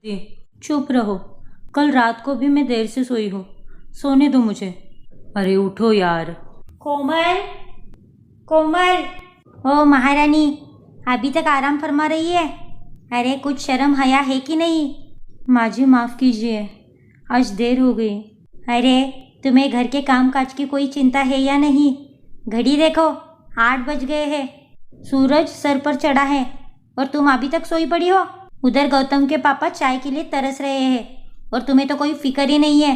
चुप रहो, कल रात को भी मैं देर से सोई हूँ, सोने दो मुझे। अरे उठो यार। कोमल, कोमल। ओ महारानी, अभी तक आराम फरमा रही है? अरे कुछ शर्म हया है कि नहीं? माँ जी माफ़ कीजिए, आज देर हो गई। अरे तुम्हें घर के काम काज की कोई चिंता है या नहीं? घड़ी देखो, 8 बज गए हैं, सूरज सर पर चढ़ा है और तुम अभी तक सोई पड़ी हो। उधर गौतम के पापा चाय के लिए तरस रहे हैं और तुम्हें तो कोई फिक्र ही नहीं है।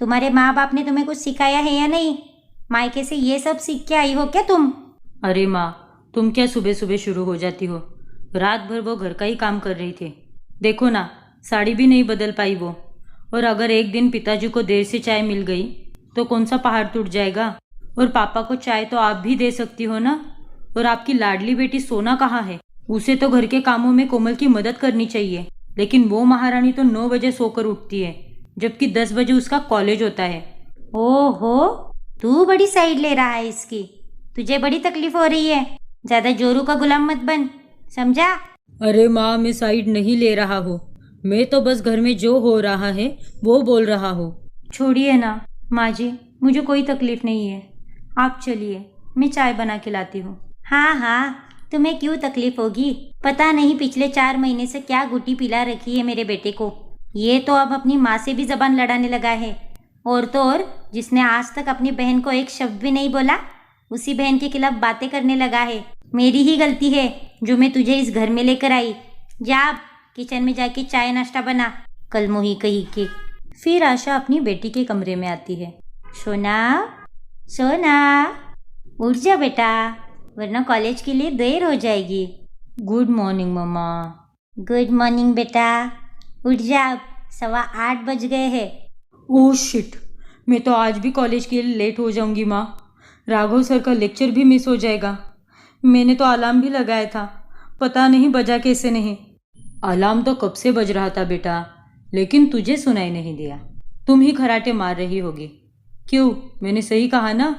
तुम्हारे माँ बाप ने तुम्हें कुछ सिखाया है या नहीं? मायके से ये सब सीख के आई हो क्या तुम? अरे माँ, तुम क्या सुबह सुबह शुरू हो जाती हो? रात भर वो घर का ही काम कर रही थी। देखो ना, साड़ी भी नहीं बदल पाई वो। और अगर एक दिन पिताजी को देर से चाय मिल गई तो कौन सा पहाड़ टूट जाएगा? और पापा को चाय तो आप भी दे सकती हो ना। और आपकी लाडली बेटी सोना कहाँ है? उसे तो घर के कामों में कोमल की मदद करनी चाहिए, लेकिन वो महारानी तो 9 बजे सोकर उठती है, जबकि 10 बजे उसका कॉलेज होता है। ओहो, तू बड़ी साइड ले रहा है इसकी। तुझे बड़ी तकलीफ हो रही है, ज्यादा जोरू का गुलाम मत बन, समझा? अरे माँ, मैं साइड नहीं ले रहा हूँ, मैं तो बस घर में जो हो रहा है वो बोल रहा हूँ। छोड़िए ना माँ जी, मुझे कोई तकलीफ नहीं है। आप चलिए, मैं चाय बना के लाती हूँ। हाँ हाँ, तुम्हें क्यों तकलीफ होगी? पता नहीं पिछले 4 महीने से क्या गुटी पिला रखी है मेरे बेटे को। ये तो अब अपनी माँ से भी जबान लड़ाने लगा है। और तो और, जिसने आज तक अपनी बहन को एक शब्द भी नहीं बोला, उसी बहन के खिलाफ बातें करने लगा है। मेरी ही गलती है जो मैं तुझे इस घर में लेकर आई। जा अब किचन में जाके चाय नाश्ता बना, कल मोही कही के। फिर आशा अपनी बेटी के कमरे में आती है। सोना, सोना, उठ जा बेटा, वरना कॉलेज के लिए देर हो जाएगी। गुड मॉर्निंग मम्मा। गुड मॉर्निंग बेटा, उठ जा, अब 8:15 बज गए हैं। ओह शिट, मैं तो आज भी कॉलेज के लिए लेट हो जाऊंगी माँ। राघव सर का लेक्चर भी मिस हो जाएगा। मैंने तो अलार्म भी लगाया था, पता नहीं बजा कैसे नहीं। अलार्म तो कब से बज रहा था बेटा, लेकिन तुझे सुनाई नहीं दिया। तुम ही खराटे मार रही होगी। क्यों, मैंने सही कहा ना?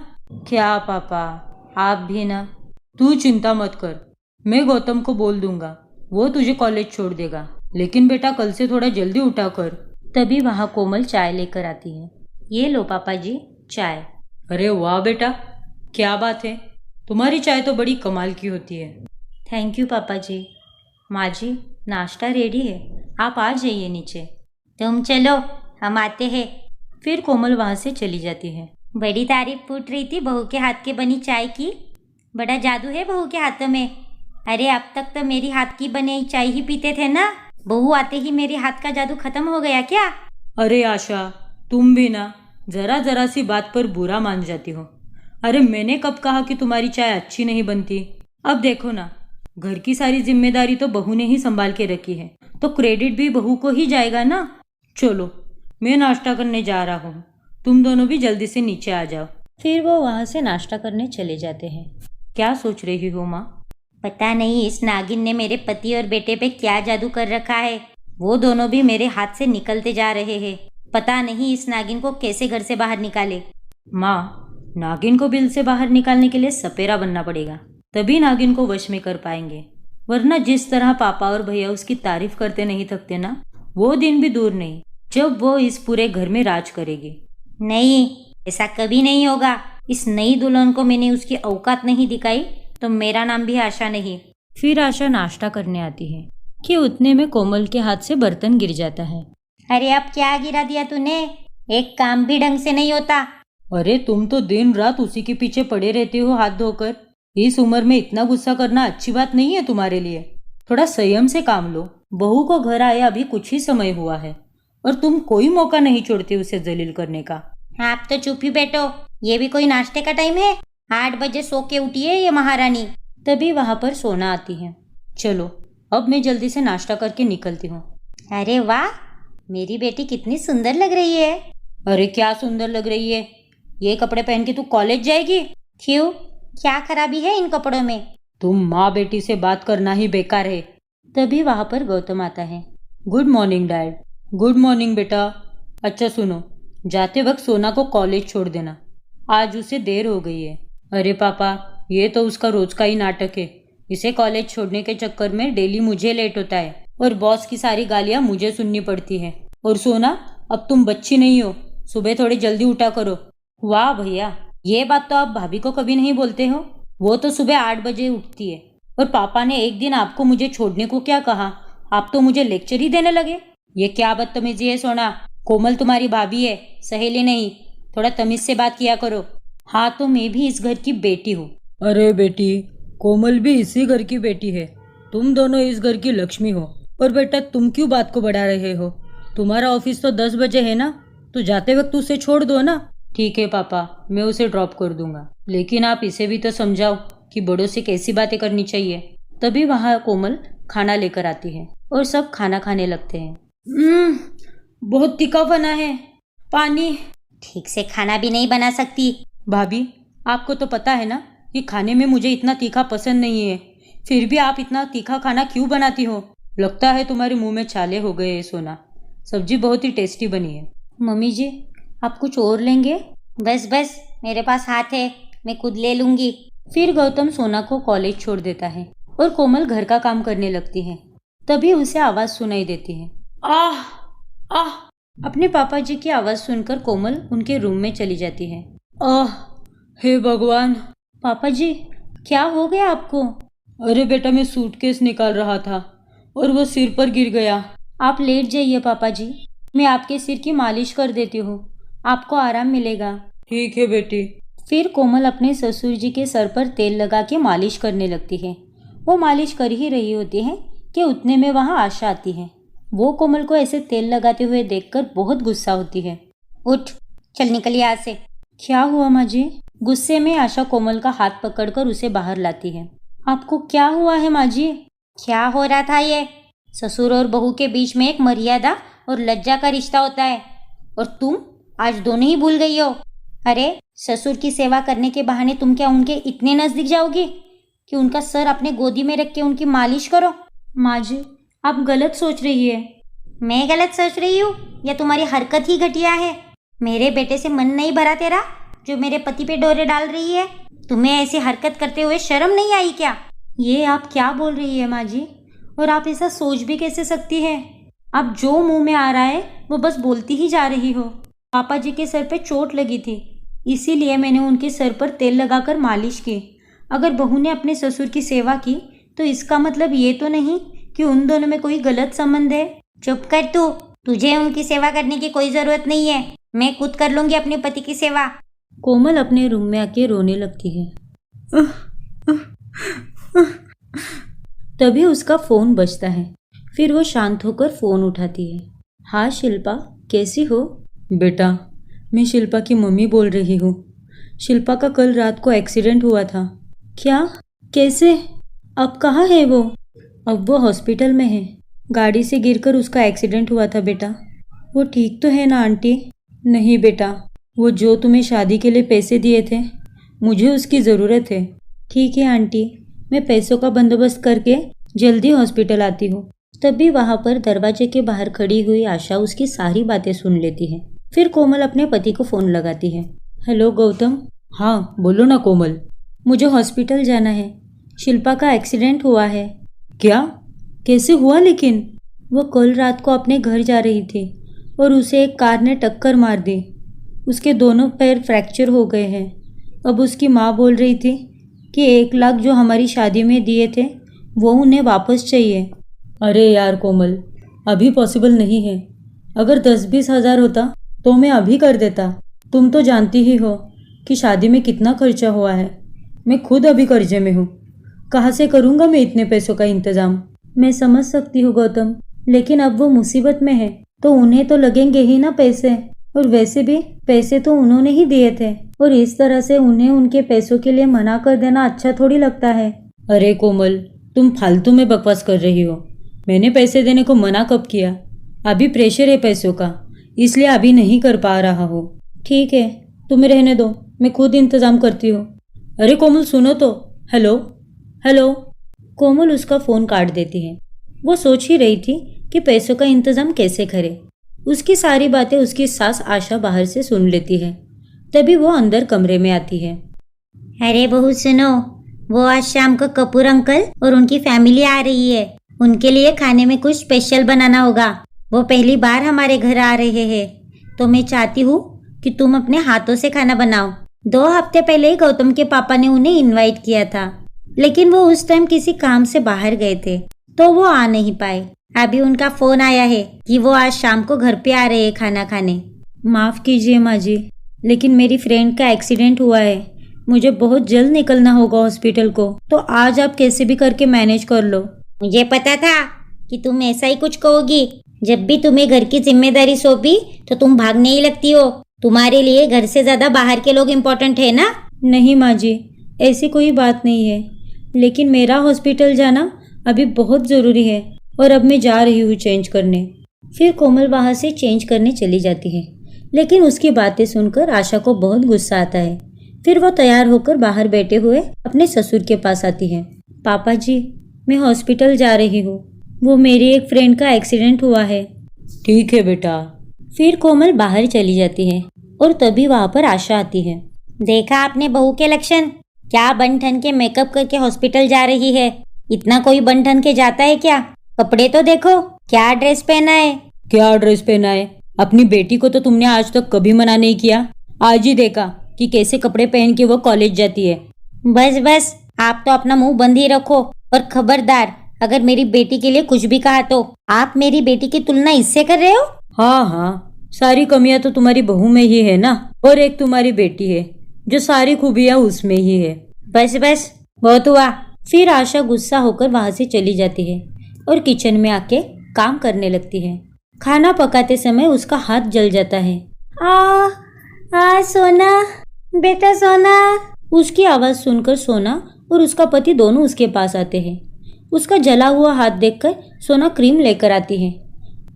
क्या पापा, आप भी ना। तू चिंता मत कर, मैं गौतम को बोल दूंगा, वो तुझे कॉलेज छोड़ देगा। लेकिन बेटा कल से थोड़ा जल्दी उठा कर। तभी वहाँ कोमल चाय लेकर आती है। ये लो पापा जी, चाय। अरे वाह बेटा, क्या बात है, तुम्हारी चाय तो बड़ी कमाल की होती है। थैंक यू पापा जी। माँ जी, नाश्ता रेडी है, आप आ जाइए नीचे। तुम चलो, हम आते हैं। फिर कोमल वहाँ से चली जाती है। बड़ी तारीफ फूट रही थी बहू के हाथ के बनी चाय की। बड़ा जादू है बहू के हाथों में। अरे अब तक तो मेरी हाथ की बनी चाय ही पीते थे ना, बहू आते ही मेरे हाथ का जादू खत्म हो गया क्या? अरे आशा, तुम भी ना जरा जरा सी बात पर बुरा मान जाती हो। अरे मैंने कब कहा कि तुम्हारी चाय अच्छी नहीं बनती? अब देखो ना, घर की सारी जिम्मेदारी तो बहू ने ही संभाल के रखी है, तो क्रेडिट भी बहू को ही जाएगा ना। चलो, मैं नाश्ता करने जा रहा हूँ, तुम दोनों भी जल्दी से नीचे आ जाओ। फिर वो वहाँ से नाश्ता करने चले जाते हैं। क्या सोच रही हो माँ? पता नहीं इस नागिन ने मेरे पति और बेटे पे क्या जादू कर रखा है। वो दोनों भी मेरे हाथ से निकलते जा रहे हैं। पता नहीं इस नागिन को कैसे घर से बाहर निकाले। माँ, नागिन को बिल से बाहर निकालने के लिए सपेरा बनना पड़ेगा, तभी नागिन को वश में कर पाएंगे। वरना जिस तरह पापा और भैया उसकी तारीफ करते नहीं थकते ना, वो दिन भी दूर नहीं जब वो इस पूरे घर में राज करेगी। नहीं, ऐसा कभी नहीं होगा। इस नई दुल्हन को मैंने उसकी औकात नहीं दिखाई तो मेरा नाम भी आशा नहीं। फिर आशा नाश्ता करने आती है कि उतने में कोमल के हाथ से बर्तन गिर जाता है। अरे अब क्या गिरा दिया तूने? एक काम भी ढंग से नहीं होता। अरे तुम तो दिन रात उसी के पीछे पड़े रहते हो हाथ धोकर। इस उम्र में इतना गुस्सा करना अच्छी बात नहीं है तुम्हारे लिए। थोड़ा संयम से काम लो। बहू को घर आए अभी कुछ ही समय हुआ है और तुम कोई मौका नहीं छोड़ते उसे जलील करने का। आप तो चुप ही बैठो, ये भी कोई नाश्ते का टाइम है? 8 बजे सो के उठी है ये महारानी। तभी वहां पर सोना आती है। चलो, अब मैं जल्दी से नाश्ता करके निकलती हूँ। अरे वाह, मेरी बेटी कितनी सुंदर लग रही है। अरे क्या सुंदर लग रही है? ये कपड़े पहन के तू कॉलेज जाएगी? क्यों, क्या खराबी है इन कपड़ों में? तुम माँ बेटी से बात करना ही बेकार है। तभी वहां पर गौतम आता है। Good morning dad. Good morning बेटा। अच्छा सुनो, जाते वक्त सोना को कॉलेज छोड़ देना, आज उसे देर हो गई है। अरे पापा, ये तो उसका रोज का ही नाटक है। इसे कॉलेज छोड़ने के चक्कर में डेली मुझे लेट होता है। और बॉस की सारी गालियाँ मुझे सुननी पड़ती है। और सोना, अब तुम बच्ची नहीं हो, सुबह थोड़ी जल्दी उठा करो। वाह भैया, ये बात तो आप भाभी को कभी नहीं बोलते हो। वो तो सुबह 8 बजे उठती है। और पापा ने एक दिन आपको मुझे छोड़ने को क्या कहा, आप तो मुझे लेक्चर ही देने लगे। ये क्या बदतमीजी है सोना। कोमल तुम्हारी भाभी है, सहेली नहीं। थोड़ा तमीज से बात किया करो। हाँ, तो मैं भी इस घर की बेटी हूँ। अरे बेटी, कोमल भी इसी घर की बेटी है। तुम दोनों इस घर की लक्ष्मी हो। और बेटा, तुम क्यों बात को बढ़ा रहे हो? तुम्हारा ऑफिस तो 10 बजे है ना, तो जाते वक्त उसे छोड़ दो ना। ठीक है पापा, मैं उसे ड्रॉप कर दूंगा, लेकिन आप इसे भी तो समझाओ कि बड़ों से कैसी बातें करनी चाहिए। तभी वहाँ कोमल खाना लेकर आती है और सब खाना खाने लगते हैं। बहुत तीखा बना है, पानी। ठीक से खाना भी नहीं बना सकती। भाभी, आपको तो पता है ना कि खाने में मुझे इतना तीखा पसंद नहीं है, फिर भी आप इतना तीखा खाना क्यों बनाती हो? लगता है तुम्हारे मुंह में छाले हो गए हैं सोना। सब्जी बहुत ही टेस्टी बनी है। मम्मी जी, आप कुछ और लेंगे? बस बस, मेरे पास हाथ है, मैं खुद ले लूंगी। फिर गौतम सोना को कॉलेज छोड़ देता है और कोमल घर का काम करने लगती है। तभी उसे आवाज सुनाई देती है, आह आह। अपने पापा जी की आवाज सुनकर कोमल उनके रूम में चली जाती है। आह, हे भगवान। पापा जी, क्या हो गया आपको? अरे बेटा, मैं सूटकेस निकाल रहा था और वो सिर पर गिर गया। आप लेट जाइए पापा जी, मैं आपके सिर की मालिश कर देती हूँ, आपको आराम मिलेगा। ठीक है बेटी। फिर कोमल अपने ससुर जी के सर पर तेल लगा के मालिश करने लगती है। वो मालिश कर ही रही होती है कि उतने में वहाँ आशा आती है। वो कोमल को ऐसे तेल लगाते हुए देखकर बहुत गुस्सा होती है। उठ, चल निकल यहाँ से। क्या हुआ माँ जी? गुस्से में आशा कोमल का हाथ पकड़कर उसे बाहर लाती है। आपको क्या हुआ है माँ जी? क्या हो रहा था ये? ससुर और बहू के बीच में एक मर्यादा और लज्जा का रिश्ता होता है, और तुम आज दोनों ही भूल गई हो। अरे, ससुर की सेवा करने के बहाने तुम क्या उनके इतने नजदीक जाओगी कि उनका सर अपने गोदी में रख के उनकी मालिश करो? माँ जी, आप गलत सोच रही है। मैं गलत सोच रही हूँ या तुम्हारी हरकत ही घटिया है? मेरे बेटे से मन नहीं भरा तेरा, जो मेरे पति पे डोरे डाल रही है? तुम्हें ऐसी हरकत करते हुए शर्म नहीं आई क्या? ये आप क्या बोल रही है माँ जी? और आप ऐसा सोच भी कैसे सकती है? आप जो मुंह में आ रहा है वो बस बोलती ही जा रही हो। पापा जी के सर पे चोट लगी थी, इसीलिए मैंने उनके सर पर तेल लगाकर मालिश की। अगर बहू ने अपने ससुर की सेवा की तो इसका मतलब ये तो नहीं कि उन दोनों में कोई गलत संबंध है। चुप कर तू, तुझे उनकी सेवा करने की कोई जरूरत नहीं है। मैं खुद कर लूंगी अपने पति की सेवा। कोमल अपने रूम में आके रोने लगती है। तभी उसका फोन बजता है। फिर वो शांत होकर फोन उठाती है। हाँ शिल्पा, कैसी हो? बेटा, मैं शिल्पा की मम्मी बोल रही हूँ। शिल्पा का कल रात को एक्सीडेंट हुआ था। क्या? कैसे? अब कहाँ है वो? अब वो हॉस्पिटल में है। गाड़ी से गिरकर उसका एक्सीडेंट हुआ था बेटा। वो ठीक तो है ना आंटी? नहीं बेटा, वो जो तुम्हें शादी के लिए पैसे दिए थे, मुझे उसकी ज़रूरत है। ठीक है आंटी, मैं पैसों का बंदोबस्त करके जल्दी हॉस्पिटल आती हूँ। तभी वहाँ पर दरवाजे के बाहर खड़ी हुई आशा उसकी सारी बातें सुन लेती है। फिर कोमल अपने पति को फ़ोन लगाती है। हेलो गौतम। हाँ बोलो ना कोमल। मुझे हॉस्पिटल जाना है, शिल्पा का एक्सीडेंट हुआ है। क्या? कैसे हुआ लेकिन? वो कल रात को अपने घर जा रही थी और उसे एक कार ने टक्कर मार दी। उसके दोनों पैर फ्रैक्चर हो गए हैं। अब उसकी माँ बोल रही थी कि 1 लाख जो हमारी शादी में दिए थे वो उन्हें वापस चाहिए। अरे यार कोमल, अभी पॉसिबल नहीं है। अगर 10-20 हज़ार होता तो मैं अभी कर देता। तुम तो जानती ही हो कि शादी में कितना खर्चा हुआ है। मैं खुद अभी कर्जे में हूँ। कहाँ से करूँगा मैं इतने पैसों का इंतज़ाम? मैं समझ सकती हूँ गौतम, लेकिन अब वो मुसीबत में है तो उन्हें तो लगेंगे ही ना पैसे। और वैसे भी पैसे तो उन्होंने ही दिए थे, और इस तरह से उन्हें उनके पैसों के लिए मना कर देना अच्छा थोड़ी लगता है। अरे कोमल, तुम फालतू में बकवास कर रही हो। मैंने पैसे देने को मना कब किया? अभी प्रेशर है पैसों का, इसलिए अभी नहीं कर पा रहा हो। ठीक है, तुम्हें रहने दो, मैं खुद इंतज़ाम करती हूँ। अरे कोमल सुनो तो। Hello hello. कोमल उसका फ़ोन काट देती है। वो सोच ही रही थी कि पैसों का इंतज़ाम कैसे करे। उसकी सारी बातें उसकी सास आशा बाहर से सुन लेती है। तभी वो अंदर कमरे में आती है। अरे बहू सुनो, वो आज शाम को कपूर अंकल और उनकी फैमिली आ रही है। उनके लिए खाने में कुछ स्पेशल बनाना होगा। वो पहली बार हमारे घर आ रहे हैं, तो मैं चाहती हूँ कि तुम अपने हाथों से खाना बनाओ। 2 हफ्ते पहले ही गौतम के पापा ने उन्हें इनवाइट किया था, लेकिन वो उस टाइम किसी काम से बाहर गए थे, तो वो आ नहीं पाए। अभी उनका फोन आया है कि वो आज शाम को घर पे आ रहे हैं खाना खाने। माफ़ कीजिए माँ जी, लेकिन मेरी फ्रेंड का एक्सीडेंट हुआ है। मुझे बहुत जल्द निकलना होगा हॉस्पिटल को, तो आज आप कैसे भी करके मैनेज कर लो। मुझे पता था कि तुम ऐसा ही कुछ कहोगी। जब भी तुम्हें घर की जिम्मेदारी सौंपी तो तुम भागने ही लगती हो। तुम्हारे लिए घर से ज्यादा बाहर के लोग इम्पोर्टेंट है ना? नहीं माँ जी, ऐसी कोई बात नहीं है, लेकिन मेरा हॉस्पिटल जाना अभी बहुत ज़रूरी है और अब मैं जा रही हूँ चेंज करने। फिर कोमल वहाँ से चेंज करने चली जाती है, लेकिन उसकी बातें सुनकर आशा को बहुत गुस्सा आता है। फिर वो तैयार होकर बाहर बैठे हुए अपने ससुर के पास आती है। पापा जी, मैं हॉस्पिटल जा रही हूँ, वो मेरी एक फ्रेंड का एक्सीडेंट हुआ है। ठीक है बेटा। फिर कोमल बाहर चली जाती है और तभी वहाँ पर आशा आती है। देखा आपने बहू के लक्षण? क्या बन ठन के मेकअप करके हॉस्पिटल जा रही है। इतना कोई बन ठन के जाता है क्या? कपड़े तो देखो, क्या ड्रेस पहना है। क्या ड्रेस पहना है? अपनी बेटी को तो तुमने आज तक कभी मना नहीं किया। आज ही देखा कि कैसे कपड़े पहन के वो कॉलेज जाती है। बस बस, आप तो अपना मुंह बंद ही रखो, और खबरदार अगर मेरी बेटी के लिए कुछ भी कहा तो। आप मेरी बेटी की तुलना इससे कर रहे हो? हाँ हाँ, सारी कमियां तो तुम्हारी बहू में ही है ना, और एक तुम्हारी बेटी है जो सारी खूबियां उसमें ही है। बस बस, बहुत हुआ। फिर आशा गुस्सा होकर वहां से चली जाती है और किचन में आके काम करने लगती है। खाना पकाते समय उसका हाथ जल जाता है। सोना, बेटा सोना। उसकी आवाज सुनकर सोना और उसका पति दोनों उसके पास आते हैं। उसका जला हुआ हाथ देखकर सोना क्रीम लेकर आती है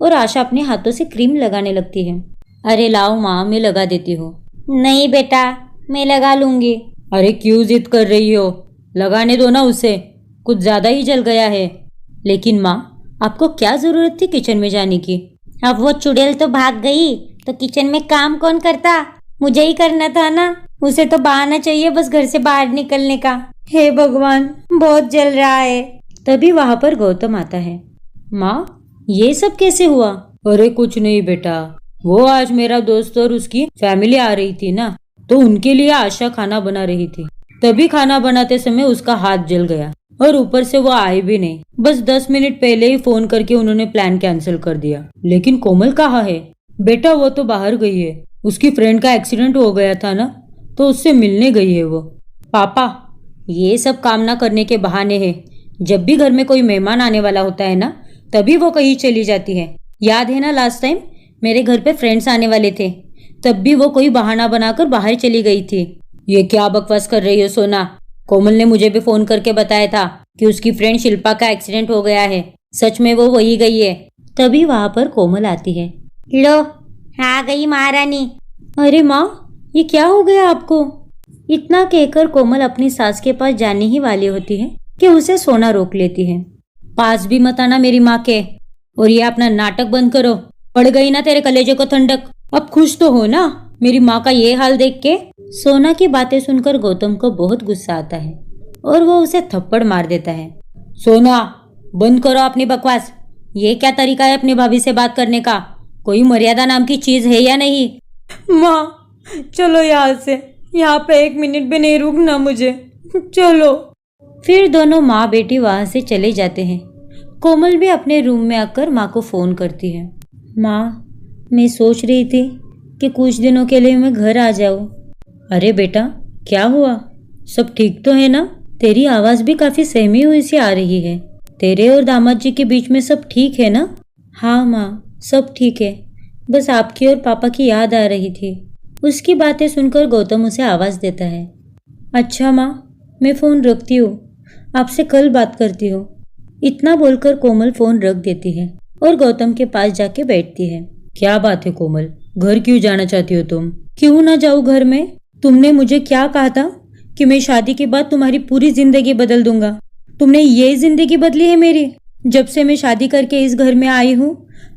और आशा अपने हाथों से क्रीम लगाने लगती है। अरे लाओ माँ, मैं लगा देती हूँ। नहीं बेटा, मैं लगा लूंगी। अरे क्यों जिद कर रही हो, लगाने दो ना उसे, कुछ ज्यादा ही जल गया है। लेकिन माँ, आपको क्या जरूरत थी किचन में जाने की? अब वो चुड़ैल तो भाग गई, तो किचन में काम कौन करता? मुझे ही करना था ना। उसे तो बहाना चाहिए बस घर से बाहर निकलने का। हे भगवान, बहुत जल रहा है। तभी वहां पर गौतम आता है। माँ, ये सब कैसे हुआ? अरे कुछ नहीं बेटा, वो आज मेरा दोस्त और उसकी फैमिली आ रही थी ना, तो उनके लिए आशा खाना बना रही थी। तभी खाना बनाते समय उसका हाथ जल गया और ऊपर से वो आए भी नहीं। बस 10 मिनट पहले ही फोन करके उन्होंने प्लान कैंसिल कर दिया। लेकिन कोमल कहाँ है? बेटा वो तो बाहर गई है, उसकी फ्रेंड का एक्सीडेंट हो गया था ना, तो उससे मिलने गई है वो। पापा, ये सब काम ना करने के बहाने हैं। जब भी घर में कोई मेहमान आने वाला होता है ना, तभी वो कहीं चली जाती है। याद है ना, लास्ट टाइम मेरे घर पे फ्रेंड्स आने वाले थे, तब भी वो कोई बहाना बनाकर बाहर चली गई थी। ये क्या बकवास कर रही हो सोना? कोमल ने मुझे भी फोन करके बताया था कि उसकी फ्रेंड शिल्पा का एक्सीडेंट हो गया है। सच में वो वही गई है। तभी वहां पर कोमल आती है। लो, आ गई महारानी। अरे माँ, ये क्या हो गया आपको? इतना कहकर कोमल अपनी सास के पास जाने ही वाली होती है कि उसे सोना रोक लेती है। पास भी मत आना मेरी माँ के, और ये अपना नाटक बंद करो। पड़ गई ना तेरे कलेजे को ठंडक। अब खुश तो हो ना मेरी माँ का ये हाल देख के? सोना की बातें सुनकर गौतम को बहुत गुस्सा आता है और वो उसे थप्पड़ मार देता है। सोना, बंद करो अपनी बकवास। ये क्या तरीका है अपनी भाभी से बात करने का? कोई मर्यादा नाम की चीज है या नहीं? माँ, चलो यहाँ से, यहाँ पे 1 मिनट भी नहीं रुकना मुझे, चलो। फिर दोनों माँ बेटी वहां से चले जाते हैं। कोमल भी अपने रूम में आकर माँ को फोन करती है। माँ, मैं सोच रही थी कि कुछ दिनों के लिए मैं घर आ जाऊँ। अरे बेटा, क्या हुआ? सब ठीक तो है ना? तेरी आवाज भी काफी सहमी हुई सी आ रही है। तेरे और दामाद जी के बीच में सब ठीक है ना? हाँ माँ, सब ठीक है, बस आपकी और पापा की याद आ रही थी। उसकी बातें सुनकर गौतम उसे आवाज देता है। अच्छा माँ, मैं फोन रखती हूँ, आपसे कल बात करती हूँ। इतना बोलकर कोमल फोन रख देती है और गौतम के पास जाके बैठती है। क्या बात है कोमल, घर क्यों जाना चाहती हो तुम? क्यों ना जाऊँ घर में? तुमने मुझे क्या कहा था कि मैं शादी के बाद तुम्हारी पूरी जिंदगी बदल दूंगा। तुमने ये जिंदगी बदली है मेरी। जब से मैं शादी करके इस घर में आई हूँ,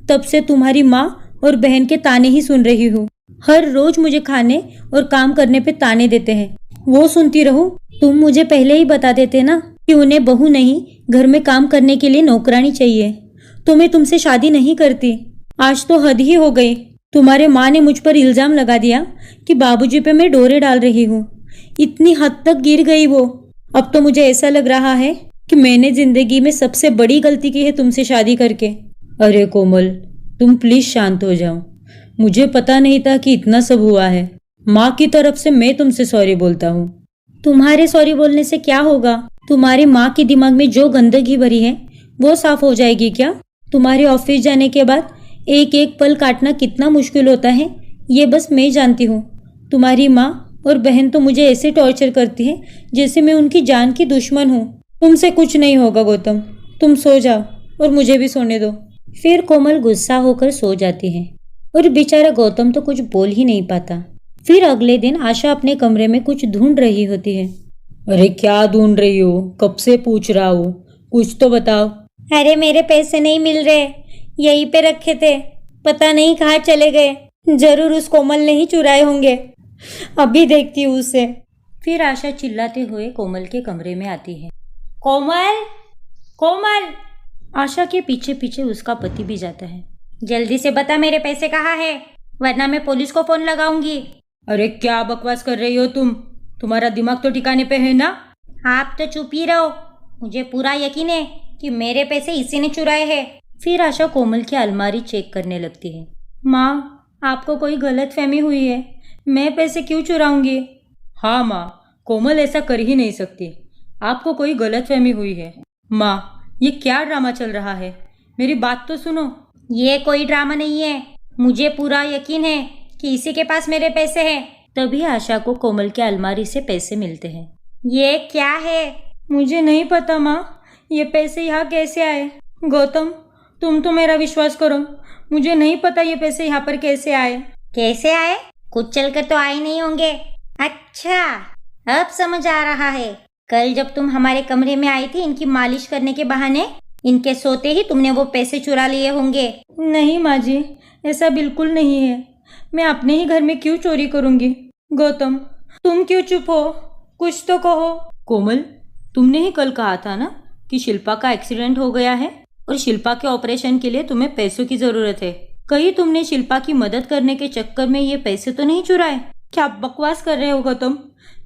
तब से तुम्हारी माँ और बहन के ताने ही सुन रही हूँ। हर रोज मुझे खाने और काम करने पे ताने देते हैं, वो सुनती रहूं? तुम मुझे पहले ही बता देते ना कि उन्हें बहू नहीं घर में काम करने के लिए नौकरानी चाहिए, तो मैं तुमसे शादी नहीं करती। आज तो हद ही हो गई। तुम्हारे माँ ने मुझ पर इल्जाम लगा दिया कि बाबूजी पे मैं डोरे डाल रही हूँ। इतनी हद तक गिर गई वो। अब तो मुझे ऐसा लग रहा है कि मैंने जिंदगी में सबसे बड़ी गलती की है तुमसे शादी करके। अरे कोमल, तुम प्लीज शांत हो जाओ। मुझे पता नहीं था कि इतना सब हुआ है। माँ की तरफ से मैं तुमसे सॉरी बोलता हूँ। तुम्हारे सॉरी बोलने से क्या होगा? तुम्हारी माँ के दिमाग में जो गंदगी भरी है वो साफ हो जाएगी क्या? तुम्हारे ऑफिस जाने के बाद एक एक पल काटना कितना मुश्किल होता है ये बस मैं जानती हूँ। तुम्हारी माँ और बहन तो मुझे ऐसे टॉर्चर करती है जैसे मैं उनकी जान की दुश्मन हूँ। तुमसे कुछ नहीं होगा गौतम, तुम सो जाओ और मुझे भी सोने दो। फिर कोमल गुस्सा होकर सो जाती है और बेचारा गौतम तो कुछ बोल ही नहीं पाता। फिर अगले दिन आशा अपने कमरे में कुछ ढूंढ रही होती है। अरे क्या ढूंढ रही हो? कब से पूछ रहा हूँ, कुछ तो बताओ। अरे मेरे पैसे नहीं मिल रहे, यहीं पे रखे थे, पता नहीं कहाँ चले गए। जरूर उस कोमल ने ही चुराए होंगे, अभी देखती हूँ उसे। फिर आशा चिल्लाते हुए कोमल के कमरे में आती है। कोमल, कोमल! आशा के पीछे पीछे उसका पति भी जाता है। जल्दी से बता मेरे पैसे कहाँ है, वरना मैं पुलिस को फोन लगाऊंगी। अरे क्या बकवास कर रही हो तुम? तुम्हारा दिमाग तो ठिकाने पे है ना? आप तो चुप ही रहो, मुझे पूरा यकीन है कि मेरे पैसे इसी ने चुराए हैं। फिर आशा कोमल की अलमारी चेक करने लगती है। माँ, आपको कोई गलतफहमी हुई है, मैं पैसे क्यों चुराऊंगी? हाँ माँ, कोमल ऐसा कर ही नहीं सकती। आपको कोई गलतफहमी हुई है। माँ, ये क्या ड्रामा चल रहा है? मेरी बात तो सुनो। ये कोई ड्रामा नहीं है, मुझे पूरा यकीन है कि इसी के पास मेरे पैसे हैं। तभी आशा को कोमल के अलमारी से पैसे मिलते हैं। ये क्या है? मुझे नहीं पता माँ, ये पैसे यहाँ कैसे आए? गौतम, तुम तो मेरा विश्वास करो, मुझे नहीं पता ये पैसे यहाँ पर कैसे आए। कैसे आए? कुछ चलकर तो आए नहीं होंगे। अच्छा, अब समझ आ रहा है। कल जब तुम हमारे कमरे में आई थी इनकी मालिश करने के बहाने, इनके सोते ही तुमने वो पैसे चुरा लिए होंगे। नहीं माँ जी, ऐसा बिल्कुल नहीं है। मैं अपने ही घर में क्यों चोरी करूंगी? गौतम, तुम क्यों चुप हो? कुछ तो कहो। कोमल, तुमने ही कल कहा था ना कि शिल्पा का एक्सीडेंट हो गया है और शिल्पा के ऑपरेशन के लिए तुम्हें पैसों की जरूरत है। कहीं तुमने शिल्पा की मदद करने के चक्कर में ये पैसे तो नहीं चुराए? क्या बकवास कर रहे हो गौतम?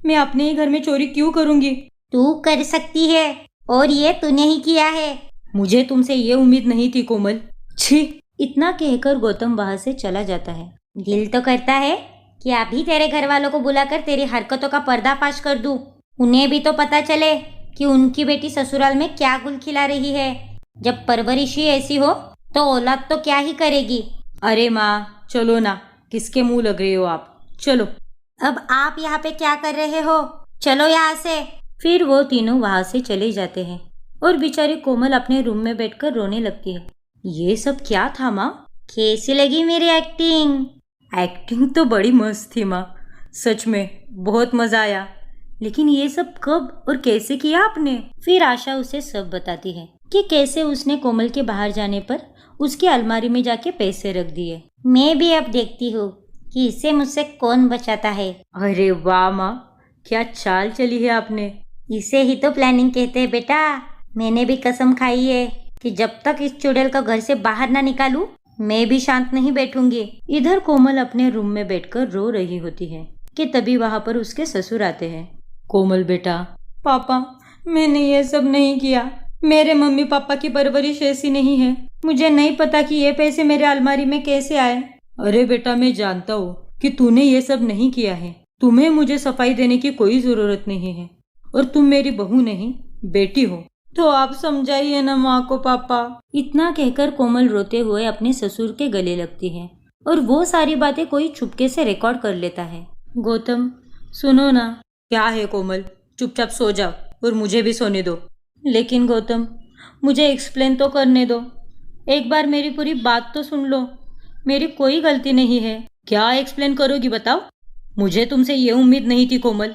मैं अपने ही घर में चोरी क्यों करूंगी? तू कर सकती है और ये तूने ही किया है। मुझे तुमसे ये उम्मीद नहीं थी कोमल। छी! इतना कहकर गौतम वहां से चला जाता है। दिल तो करता है कि अभी तेरे घर वालों को बुलाकर तेरी हरकतों का पर्दाफाश कर दूं। उन्हें भी तो पता चले कि उनकी बेटी ससुराल में क्या गुल खिला रही है। जब परवरिश ही ऐसी हो तो औलाद तो क्या ही करेगी। अरे माँ, चलो ना, किसके मुंह लग रहे हो आप? चलो। अब आप यहाँ पे क्या कर रहे हो? चलो यहाँ से। फिर वो तीनों वहां से चले जाते हैं और बेचारी कोमल अपने रूम में बैठकर रोने लगती है। ये सब क्या था माँ? कैसी लगी मेरी एक्टिंग? एक्टिंग तो बड़ी मस्त थी माँ, सच में बहुत मजा आया। लेकिन ये सब कब और कैसे किया आपने? फिर आशा उसे सब बताती है कि कैसे उसने कोमल के बाहर जाने पर उसकी अलमारी में जाके पैसे रख दिए। मैं भी अब देखती हूँ कि इसे मुझसे कौन बचाता है। अरे वाह माँ, क्या चाल चली है आपने। इसे ही तो प्लानिंग कहते हैं बेटा। मैंने भी कसम खाई है कि जब तक इस चुड़ैल को घर से बाहर ना निकालूं, मैं भी शांत नहीं बैठूंगी। इधर कोमल अपने रूम में बैठकर रो रही होती है कि तभी वहां पर उसके ससुर आते हैं। कोमल बेटा। पापा, मैंने ये सब नहीं किया। मेरे मम्मी पापा की परवरिश ऐसी नहीं है। मुझे नहीं पता कि ये पैसे मेरे अलमारी में कैसे आए। अरे बेटा, मैं जानता हूँ कि तूने ये सब नहीं किया है। तुम्हें मुझे सफाई देने की कोई जरूरत नहीं है और तुम मेरी बहू नहीं, बेटी हो। तो आप समझाइए ना माँ को पापा। इतना कहकर कोमल रोते हुए अपने ससुर के गले लगती है और वो सारी बातें कोई चुपके से रिकॉर्ड कर लेता है। गौतम, सुनो ना। क्या है कोमल, चुपचाप सो जाओ और मुझे भी सोने दो। लेकिन गौतम, मुझे एक्सप्लेन तो करने दो। एक बार मेरी पूरी बात तो सुन लो। मेरी कोई गलती नहीं है। क्या एक्सप्लेन करोगी बताओ? मुझे तुमसे ये उम्मीद नहीं थी कोमल।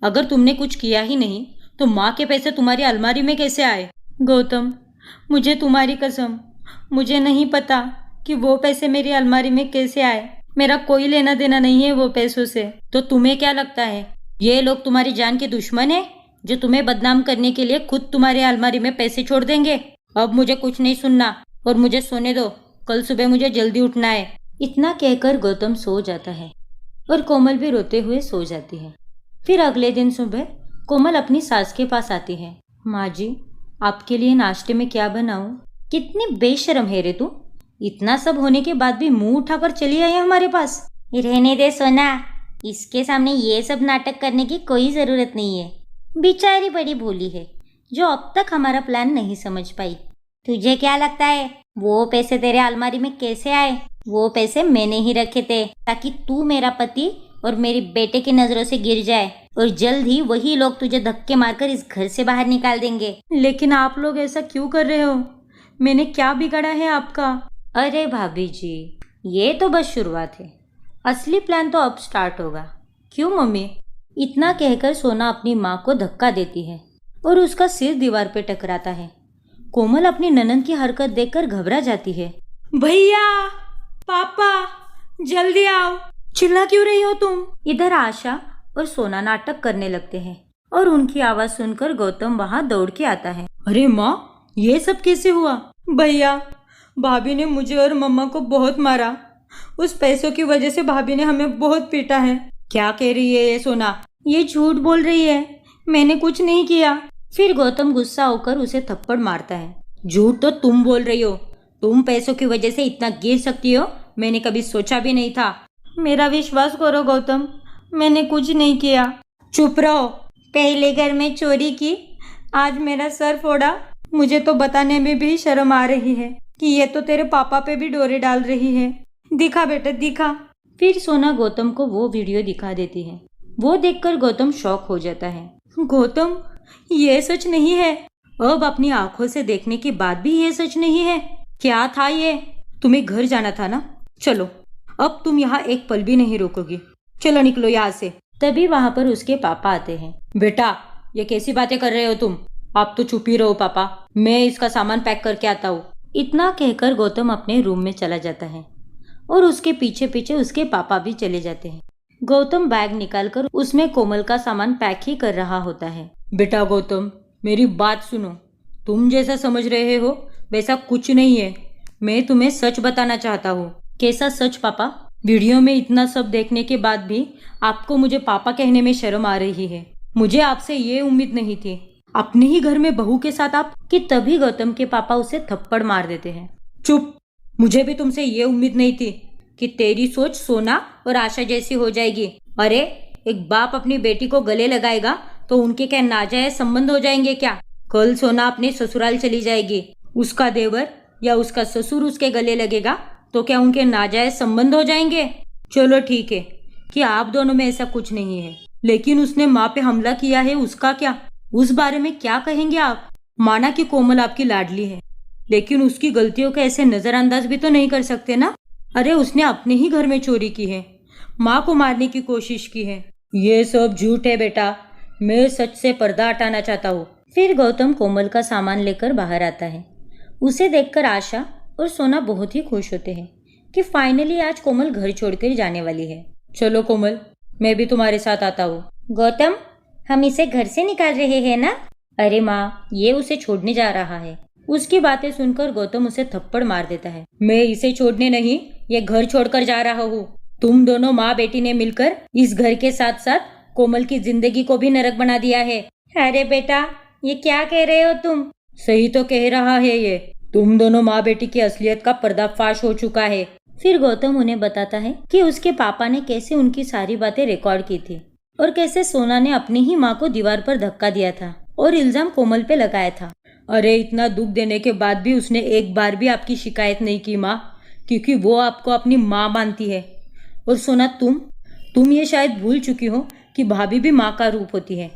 अगर तुमने कुछ किया ही नहीं तो माँ के पैसे तुम्हारी अलमारी में कैसे आए? गौतम, मुझे तुम्हारी कसम, मुझे नहीं पता कि वो पैसे मेरी अलमारी में कैसे आए। मेरा कोई लेना देना नहीं है वो पैसों से। तो तुम्हें क्या लगता है ये लोग तुम्हारी जान के दुश्मन है जो तुम्हें बदनाम करने के लिए खुद तुम्हारे अलमारी में पैसे छोड़ देंगे। अब मुझे कुछ नहीं सुनना और मुझे सोने दो, कल सुबह मुझे जल्दी उठना है। इतना कहकर गौतम सो जाता है और कोमल भी रोते हुए सो जाती है। फिर अगले दिन सुबह कोमल अपनी सास के पास आती है। माँ जी, आपके लिए नाश्ते में क्या बनाऊं? कितनी बेशर्म है रे तू, इतना सब होने के बाद भी मुंह उठाकर चली आई हमारे पास। रहने दे सोना, इसके सामने ये सब नाटक करने की कोई जरूरत नहीं है। बेचारी बड़ी भोली है जो अब तक हमारा प्लान नहीं समझ पाई। तुझे क्या लगता है वो पैसे तेरे अलमारी में कैसे आए? वो पैसे मैंने ही रखे थे ताकि तू मेरा पति और मेरी बेटे की नजरों से गिर जाए और जल्द ही वही लोग तुझे धक्के मारकर इस घर से बाहर निकाल देंगे। लेकिन आप लोग ऐसा क्यों कर रहे हो? मैंने क्या बिगाड़ा है आपका? अरे भाभी जी, ये तो बस शुरुआत है, असली प्लान तो अब स्टार्ट होगा। क्यों मम्मी? इतना कहकर सोना अपनी माँ को धक्का देती है और उसका सिर दीवार पे टकराता है। कोमल अपनी ननद की हरकत देखकर घबरा जाती है। भैया, पापा, जल्दी आओ, चिल्ला क्यों रही हो तुम? इधर आशा और सोना नाटक करने लगते हैं और उनकी आवाज सुनकर गौतम वहां दौड़ के आता है। अरे माँ, ये सब कैसे हुआ? भैया, भाभी ने मुझे और मम्मा को बहुत मारा। उस पैसों की वजह से भाभी ने हमें बहुत पीटा है। क्या कह रही है ये सोना? ये झूठ बोल रही है, मैंने कुछ नहीं किया। फिर गौतम गुस्सा होकर उसे थप्पड़ मारता है। झूठ तो तुम बोल रही हो, तुम पैसों की वजह से इतना गिर सकती हो, मैंने कभी सोचा भी नहीं था। मेरा विश्वास करो गौतम, मैंने कुछ नहीं किया। चुप रहो। पहले घर में चोरी की, आज मेरा सर फोड़ा। मुझे तो बताने में भी शर्म आ रही है कि ये तो तेरे पापा पे भी डोरे डाल रही है। दिखा बेटा, दिखा। फिर सोना गौतम को वो वीडियो दिखा देती है। वो देखकर गौतम शॉक हो जाता है। गौतम, ये सच नहीं है। अब अपनी आंखों से देखने के बाद भी ये सच नहीं है? क्या था ये? तुम्हें घर जाना था ना? चलो, अब तुम यहाँ एक पल भी नहीं रुकोगी। चलो निकलो यहाँ से। तभी वहाँ पर उसके पापा आते हैं। बेटा, ये कैसी बातें कर रहे हो तुम? आप तो चुप ही रहो पापा, मैं इसका सामान पैक करके आता हूँ। इतना कहकर गौतम अपने रूम में चला जाता है और उसके पीछे पीछे उसके पापा भी चले जाते हैं। गौतम बैग निकालकर उसमें कोमल का सामान पैक ही कर रहा होता है। बेटा गौतम, मेरी बात सुनो। तुम जैसा समझ रहे हो वैसा कुछ नहीं है। मैं तुम्हें सच बताना चाहता हूँ। कैसा सच पापा? वीडियो में इतना सब देखने के बाद भी आपको मुझे पापा कहने में शर्म आ रही है। मुझे आपसे ये उम्मीद नहीं थी। अपने ही घर में बहू के साथ आप। कि तभी गौतम के पापा उसे थप्पड़ मार देते हैं। चुप। मुझे भी तुमसे ये उम्मीद नहीं थी कि तेरी सोच सोना और आशा जैसी हो जाएगी। अरे, एक बाप अपनी बेटी को गले लगाएगा तो उनके क्या नाजायज संबंध हो जाएंगे क्या? कल सोना अपने ससुराल चली जाएगी, उसका देवर या उसका ससुर उसके गले लगेगा तो क्या उनके नाजायज संबंध हो जाएंगे? चलो ठीक है कि आप दोनों में ऐसा कुछ नहीं है, लेकिन उसने माँ पे हमला किया है, उसका क्या? उस बारे में क्या कहेंगे आप? माना कि कोमल आपकी लाडली है, लेकिन उसकी गलतियों को ऐसे नजरअंदाज भी तो नहीं कर सकते ना। अरे, उसने अपने ही घर में चोरी की है, माँ को मारने की कोशिश की है। ये सब झूठ है बेटा, मैं सच से पर्दा हटाना चाहता हूँ। फिर गौतम कोमल का सामान लेकर बाहर आता है। उसे देखकर आशा और सोना बहुत ही खुश होते हैं कि फाइनली आज कोमल घर छोड़कर जाने वाली है। चलो कोमल, मैं भी तुम्हारे साथ आता हूँ। गौतम, हम इसे घर से निकाल रहे हैं ना? अरे माँ, ये उसे छोड़ने जा रहा है। उसकी बातें सुनकर गौतम उसे थप्पड़ मार देता है। मैं इसे छोड़ने नहीं, ये घर छोड़कर जा रहा हूँ। तुम दोनों माँ बेटी ने मिलकर इस घर के साथ साथ कोमल की जिंदगी को भी नरक बना दिया है। अरे बेटा, ये क्या कह रहे हो तुम? सही तो कह रहा है ये। तुम दोनों माँ बेटी की असलियत का पर्दाफाश हो चुका है। फिर गौतम उन्हें बताता है कि उसके पापा ने कैसे उनकी सारी बातें रिकॉर्ड की थी और कैसे सोना ने अपनी ही माँ को दीवार पर धक्का दिया था और इल्जाम कोमल पे लगाया था। अरे, इतना दुख देने के बाद भी उसने एक बार भी आपकी शिकायत नहीं की माँ, क्योंकि वो आपको अपनी माँ मानती है। और सोना, तुम ये शायद भूल चुकी हो कि भाभी भी माँ का रूप होती है।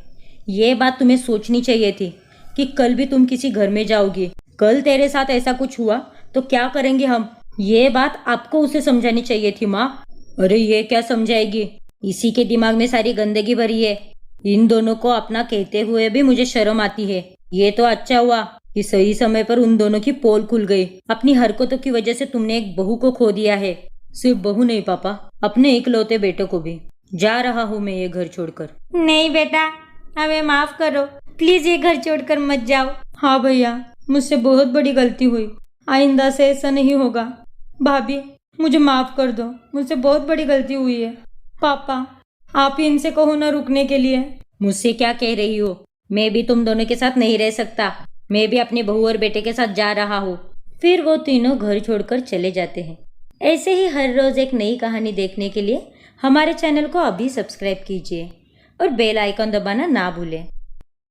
ये बात तुम्हें सोचनी चाहिए थी कि कल भी तुम किसी घर में जाओगी, कल तेरे साथ ऐसा कुछ हुआ तो क्या करेंगे हम। ये बात आपको उसे समझानी चाहिए थी माँ। अरे, ये क्या समझाएगी? इसी के दिमाग में सारी गंदगी भरी है। इन दोनों को अपना कहते हुए भी मुझे शर्म आती है। ये तो अच्छा हुआ कि सही समय पर उन दोनों की पोल खुल गई। अपनी हरकतों की वजह से तुमने एक बहू को खो दिया है। सिर्फ बहू नहीं पापा, अपने इकलौते बेटे को भी। जा रहा हूँ मैं ये घर छोड़कर। नहीं बेटा, हमें माफ करो, प्लीज ये घर छोड़कर मत जाओ। हाँ भैया, मुझसे बहुत बड़ी गलती हुई, आइंदा से ऐसा नहीं होगा। भाभी, मुझे माफ कर दो, मुझसे बहुत बड़ी गलती हुई है। पापा, आप ही इनसे कहो ना रुकने के लिए। मुझसे क्या कह रही हो? मैं भी तुम दोनों के साथ नहीं रह सकता। मैं भी अपनी बहू और बेटे के साथ जा रहा हूँ। फिर वो तीनों घर छोड़कर चले जाते हैं। ऐसे ही हर रोज एक नई कहानी देखने के लिए हमारे चैनल को अभी सब्सक्राइब कीजिए और बेल आइकन दबाना ना भूलें।